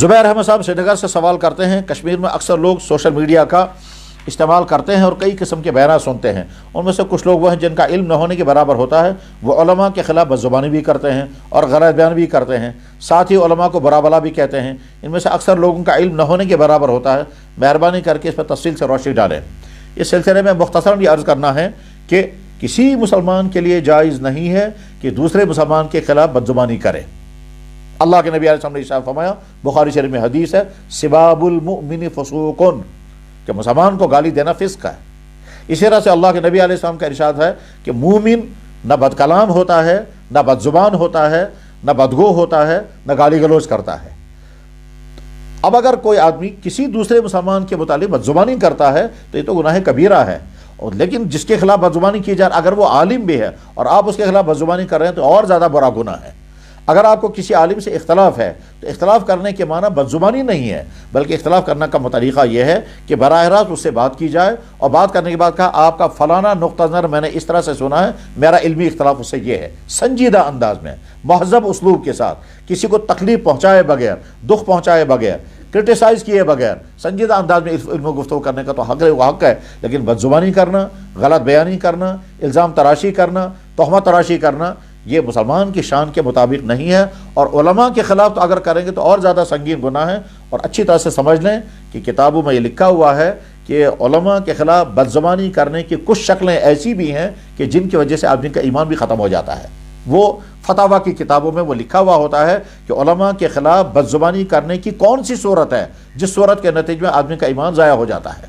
زبیر احمد صاحب سری نگر سے سوال کرتے ہیں، کشمیر میں اکثر لوگ سوشل میڈیا کا استعمال کرتے ہیں اور کئی قسم کے بیانات سنتے ہیں، ان میں سے کچھ لوگ وہ ہیں جن کا علم نہ ہونے کے برابر ہوتا ہے، وہ علماء کے خلاف بدزبانی بھی کرتے ہیں اور غلط بیان بھی کرتے ہیں، ساتھ ہی علماء کو برا بلا بھی کہتے ہیں، ان میں سے اکثر لوگوں کا علم نہ ہونے کے برابر ہوتا ہے، مہربانی کر کے اس پر تفصیل سے روشنی ڈالیں۔ اس سلسلے میں مختصراً یہ عرض کرنا ہے کہ کسی مسلمان کے لیے جائز نہیں ہے کہ دوسرے مسلمان کے خلاف بدزبانی کرے۔ اللہ کے نبی علیہ السلام نے ارشاد فرمایا، بخاری شریف میں حدیث ہے، سباب المؤمن فسوق، کہ مسلمان کو گالی دینا فسق ہے۔ اسی طرح سے اللہ کے نبی علیہ السلام کا ارشاد ہے کہ مومن نہ بد کلام ہوتا ہے، نہ بد زبان ہوتا ہے، نہ بدگو ہوتا ہے، نہ گالی گلوچ کرتا ہے۔ اب اگر کوئی آدمی کسی دوسرے مسلمان کے متعلق بدزبانی کرتا ہے تو یہ تو گناہ کبیرہ ہے، اور لیکن جس کے خلاف بدزبانی کی جائے، اگر وہ عالم بھی ہے اور آپ اس کے خلاف بدزبانی کر رہے ہیں تو اور زیادہ برا گناہ ہے۔ اگر آپ کو کسی عالم سے اختلاف ہے تو اختلاف کرنے کے معنی بدزبانی نہیں ہے، بلکہ اختلاف کرنے کا طریقہ یہ ہے کہ براہ راست اس سے بات کی جائے، اور بات کرنے کے بعد کہا آپ کا فلانا نقطہ نظر میں نے اس طرح سے سنا ہے، میرا علمی اختلاف اس سے یہ ہے، سنجیدہ انداز میں مہذب اسلوب کے ساتھ، کسی کو تکلیف پہنچائے بغیر، دکھ پہنچائے بغیر، کرٹیسائز کیے بغیر سنجیدہ انداز میں علم و گفتگو کرنے کا تو حق ہے، لیکن بدزبانی کرنا، غلط بیانی کرنا، الزام تراشی کرنا، تہمت تراشی کرنا، یہ مسلمان کی شان کے مطابق نہیں ہے، اور علماء کے خلاف تو اگر کریں گے تو اور زیادہ سنگین گناہ ہے۔ اور اچھی طرح سے سمجھ لیں کہ کتابوں میں یہ لکھا ہوا ہے کہ علماء کے خلاف بدزبانی کرنے کی کچھ شکلیں ایسی بھی ہیں کہ جن کی وجہ سے آدمی کا ایمان بھی ختم ہو جاتا ہے۔ وہ فتاویٰ کی کتابوں میں وہ لکھا ہوا ہوتا ہے کہ علماء کے خلاف بدزبانی کرنے کی کون سی صورت ہے جس صورت کے نتیجے میں آدمی کا ایمان ضائع ہو جاتا ہے۔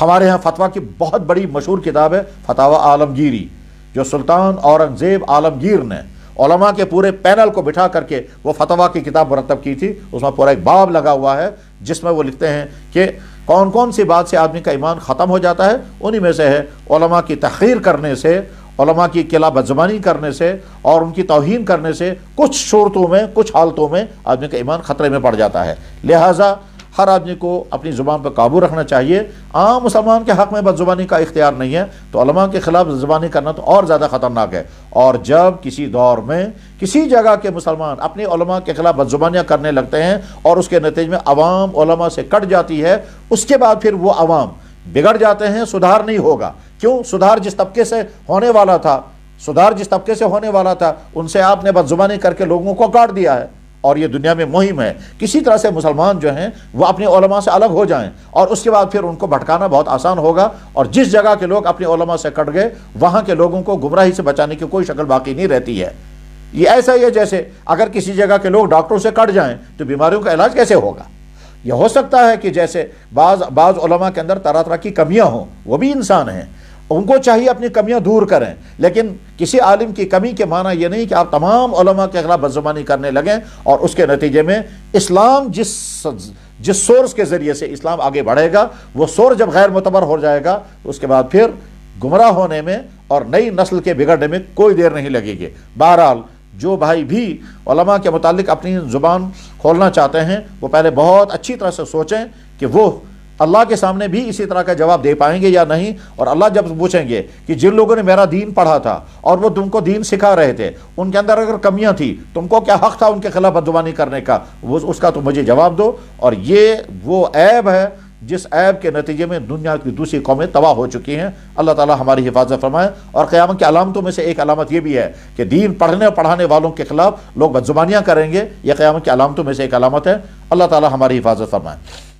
ہمارے ہاں فتویٰ کی بہت بڑی مشہور کتاب ہے فتاویٰ عالمگیری، جو سلطان اورنگزیب عالمگیر نے علماء کے پورے پینل کو بٹھا کر کے وہ فتویٰ کی کتاب مرتب کی تھی۔ اس میں پورا ایک باب لگا ہوا ہے جس میں وہ لکھتے ہیں کہ کون کون سی بات سے آدمی کا ایمان ختم ہو جاتا ہے، انہی میں سے ہے علماء کی تحقیر کرنے سے، علماء کی خلاف بدزبانی کرنے سے اور ان کی توہین کرنے سے کچھ صورتوں میں، کچھ حالتوں میں آدمی کا ایمان خطرے میں پڑ جاتا ہے۔ لہٰذا ہر آدمی کو اپنی زبان پر قابو رکھنا چاہیے۔ عام مسلمان کے حق میں بدزبانی کا اختیار نہیں ہے تو علماء کے خلاف بدزبانی کرنا تو اور زیادہ خطرناک ہے۔ اور جب کسی دور میں کسی جگہ کے مسلمان اپنے علماء کے خلاف بدزبانیاں کرنے لگتے ہیں اور اس کے نتیجے میں عوام علماء سے کٹ جاتی ہے، اس کے بعد پھر وہ عوام بگڑ جاتے ہیں، سدھار نہیں ہوگا۔ کیوں؟ سدھار جس طبقے سے ہونے والا تھا ان سے آپ نے بدزبانی کر کے لوگوں کو کاٹ دیا ہے، اور یہ دنیا میں مہم ہے۔ کسی طرح سے مسلمان جو ہیں وہ اپنے علماء سے الگ ہو جائیں، اور اس کے بعد پھر ان کو بھٹکانا بہت آسان ہوگا، اور جس جگہ کے لوگ اپنے علماء سے کٹ گئے وہاں کے لوگوں کو گمراہی سے بچانے کی کوئی شکل باقی نہیں رہتی ہے۔ یہ ایسا ہی ہے جیسے اگر کسی جگہ کے لوگ ڈاکٹروں سے کٹ جائیں تو بیماریوں کا علاج کیسے ہوگا؟ یہ ہو سکتا ہے کہ جیسے بعض علماء کے اندر طرح طرح کی کمیاں ہوں، وہ بھی انسان ہیں، ان کو چاہیے اپنی کمیاں دور کریں، لیکن کسی عالم کی کمی کے معنی یہ نہیں کہ آپ تمام علماء کے خلاف بدزبانی کرنے لگیں، اور اس کے نتیجے میں اسلام جس سورس کے ذریعے سے اسلام آگے بڑھے گا، وہ سورس جب غیر معتبر ہو جائے گا اس کے بعد پھر گمراہ ہونے میں اور نئی نسل کے بگڑنے میں کوئی دیر نہیں لگے گی۔ بہرحال جو بھائی بھی علماء کے متعلق اپنی زبان کھولنا چاہتے ہیں وہ پہلے بہت اچھی طرح سے سوچیں کہ وہ اللہ کے سامنے بھی اسی طرح کا جواب دے پائیں گے یا نہیں، اور اللہ جب پوچھیں گے کہ جن لوگوں نے میرا دین پڑھا تھا اور وہ تم کو دین سکھا رہے تھے، ان کے اندر اگر کمیاں تھیں، تم کو کیا حق تھا ان کے خلاف بدزبانی کرنے کا، اس کا تو مجھے جواب دو۔ اور یہ وہ عیب ہے جس عیب کے نتیجے میں دنیا کی دوسری قومیں تباہ ہو چکی ہیں۔ اللہ تعالی ہماری حفاظت فرمائے۔ اور قیامت کی علامتوں میں سے ایک علامت یہ بھی ہے کہ دین پڑھنے اور پڑھانے والوں کے خلاف لوگ بدزبانیاں کریں گے، یہ قیامت کی علامتوں میں سے ایک علامت ہے۔ اللہ تعالی ہماری حفاظت فرمائے۔